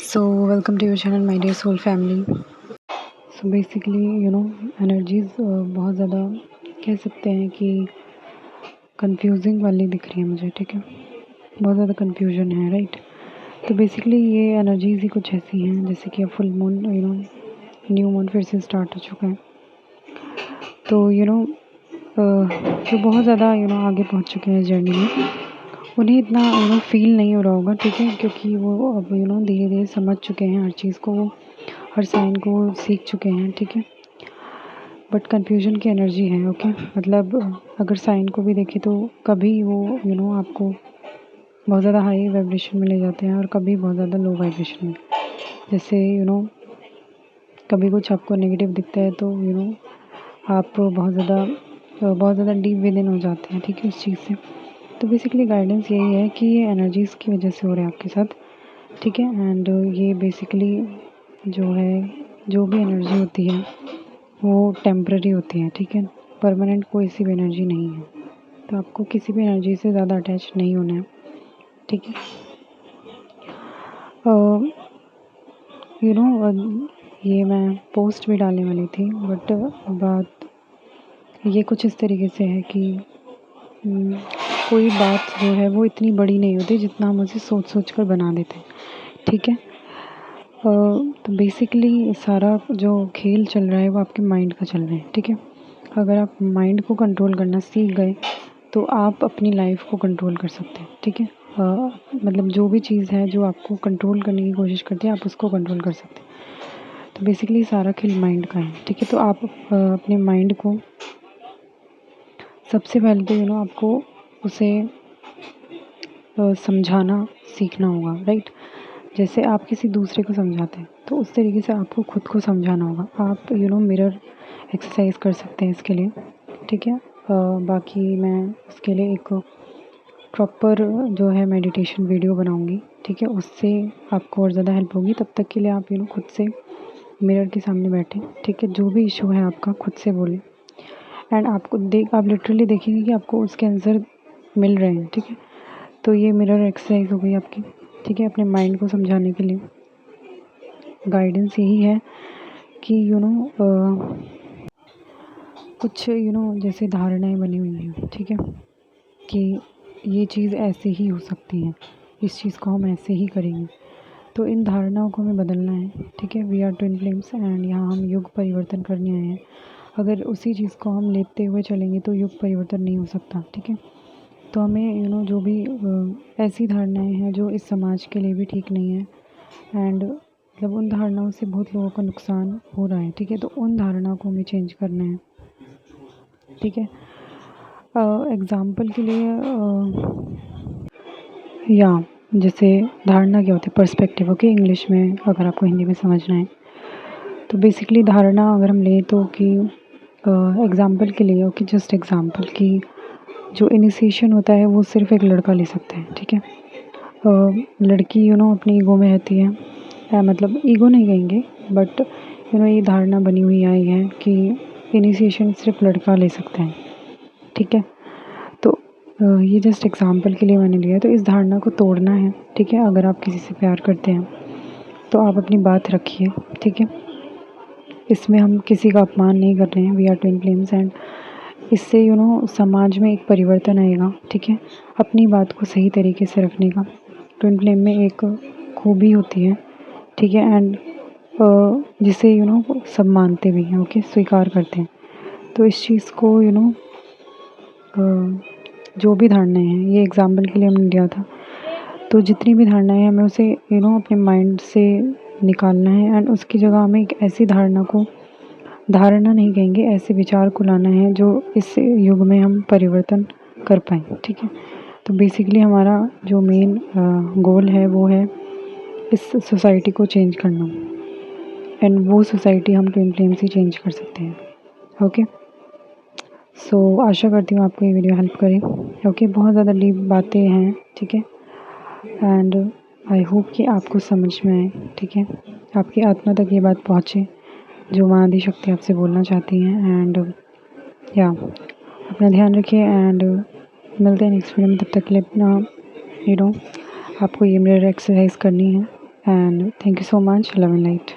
So, welcome to your channel, my dear soul family. So basically, energies बहुत ज़्यादा कह सकते हैं कि कंफ्यूजिंग वाली दिख रही है मुझे, ठीक है। बहुत ज़्यादा कंफ्यूजन है, राइट। तो बेसिकली ये एनर्जीज ही कुछ ऐसी हैं जैसे कि अब फुल मून, न्यू मून फिर से स्टार्ट हो चुका है। तो जो बहुत ज़्यादा आगे पहुंच चुके हैं जर्नी में, उन्हें इतना फील नहीं हो रहा होगा, ठीक है, क्योंकि वो अब धीरे धीरे समझ चुके हैं हर चीज़ को, वो हर साइन को वो सीख चुके हैं, ठीक है। बट कन्फ्यूजन की एनर्जी है, ओके। मतलब अगर साइन को भी देखें तो कभी वो आपको बहुत ज़्यादा हाई वाइब्रेशन में ले जाते हैं और कभी बहुत ज़्यादा लो वाइब्रेशन में। जैसे कभी कुछ आपको नेगेटिव दिखता है तो आप बहुत ज़्यादा डीप विद इन हो जाते हैं, ठीक है, उस चीज़ से। तो बेसिकली गाइडेंस यही है कि ये एनर्जीज़ की वजह से हो रहा है आपके साथ, ठीक है। एंड ये बेसिकली जो है, जो भी एनर्जी होती है वो टेम्पररी होती है, ठीक है। परमानेंट कोई सी भी एनर्जी नहीं है। तो आपको किसी भी एनर्जी से ज़्यादा अटैच नहीं होना है, ठीक है। ये मैं पोस्ट भी डालने वाली थी, बट बात ये कुछ इस तरीके से है कि कोई बात जो है वो इतनी बड़ी नहीं होती जितना हम उसे सोच सोच कर बना देते हैं, ठीक है। तो बेसिकली सारा जो खेल चल रहा है वो आपके माइंड का चल रहा है, ठीक है। अगर आप माइंड को कंट्रोल करना सीख गए तो आप अपनी लाइफ को कंट्रोल कर सकते हैं, ठीक है। मतलब जो भी चीज़ है जो आपको कंट्रोल करने की कोशिश करते हैं, आप उसको कंट्रोल कर सकते हैं। तो बेसिकली सारा खेल माइंड का है, ठीक है। तो आप अपने माइंड को सबसे पहले तो आपको उसे समझाना सीखना होगा, राइट। जैसे आप किसी दूसरे को समझाते हैं तो उस तरीके से आपको खुद को समझाना होगा। आप मिरर एक्सरसाइज कर सकते हैं इसके लिए, ठीक है। बाकी मैं उसके लिए एक प्रॉपर जो है मेडिटेशन वीडियो बनाऊंगी, ठीक है। उससे आपको और ज़्यादा हेल्प होगी। तब तक के लिए आप खुद से मिरर के सामने बैठें, ठीक है। जो भी इशू है आपका खुद से बोलें एंड आप लिटरली देखेंगे कि आपको उसके आंसर मिल रहे हैं, ठीक है। तो ये मिरर एक्सरसाइज हो गई आपकी, ठीक है, अपने माइंड को समझाने के लिए। गाइडेंस यही है कि कुछ जैसे धारणाएं बनी हुई हैं, ठीक है, कि ये चीज़ ऐसे ही हो सकती है, इस चीज़ को हम ऐसे ही करेंगे। तो इन धारणाओं को हमें बदलना है, ठीक है। We are twin flames and यहाँ हम युग परिवर्तन करने आए हैं। अगर उसी चीज़ को हम लेते हुए चलेंगे तो युग परिवर्तन नहीं हो सकता, ठीक है। तो हमें जो भी ऐसी धारणाएं हैं जो इस समाज के लिए भी ठीक नहीं है एंड मतलब उन धारणाओं से बहुत लोगों को नुकसान हो रहा है, ठीक है। तो उन धारणाओं को हमें चेंज करना है, ठीक है। एग्ज़ाम्पल के लिए या जैसे धारणा क्या होती है, पर्सपेक्टिव, ओके, इंग्लिश में अगर आपको हिंदी में समझना है। तो बेसिकली धारणा अगर हम लें तो कि एग्ज़ाम्पल के लिए, ओके, जस्ट एग्ज़ाम्पल कि जो इनिशिएशन होता है वो सिर्फ एक लड़का ले सकता है, ठीक है। लड़की अपनी ईगो में रहती है, मतलब ईगो नहीं कहेंगे बट ये धारणा बनी हुई आई है कि इनिशिएशन सिर्फ लड़का ले सकता है, ठीक है। तो ये जस्ट एग्ज़ाम्पल के लिए मैंने लिया है। तो इस धारणा को तोड़ना है, ठीक है। अगर आप किसी से प्यार करते हैं तो आप अपनी बात रखिए, ठीक है। इसमें हम किसी का अपमान नहीं कर रहे हैं। We are twin flames and इससे समाज में एक परिवर्तन आएगा, ठीक है। अपनी बात को सही तरीके से रखने का ट्विन फ्लेम में एक खूबी होती है, ठीक है। एंड जिसे सब मानते भी हैं, ओके, स्वीकार करते हैं। तो इस चीज़ को जो भी धारणाएं हैं, ये एग्जाम्पल के लिए हमने लिया था। तो जितनी भी धारणाएं हैं हमें उसे अपने माइंड से निकालना है एंड उसकी जगह हमें एक ऐसी धारणा नहीं कहेंगे, ऐसे विचार को लाना है जो इस युग में हम परिवर्तन कर पाएँ, ठीक है। तो बेसिकली हमारा जो मेन गोल है वो है इस सोसाइटी को चेंज करना एंड वो सोसाइटी हम ट्विन फ्लेम से चेंज कर सकते हैं, ओके। सो आशा करती हूँ आपको ये वीडियो हेल्प करे, ओके। बहुत ज़्यादा डीप बातें हैं, ठीक है, एंड आई होप कि आपको समझ में आए, ठीक है। आपकी आत्मा तक ये बात पहुँचे जो माँ आदि शक्ति आपसे बोलना चाहती हैं। एंड या अपना ध्यान रखिए एंड मिलते हैं नेक्स्ट वीडियो में। तब तक के लिए अपना आपको ये मिरर एक्सरसाइज करनी है and thank you so much, love and light.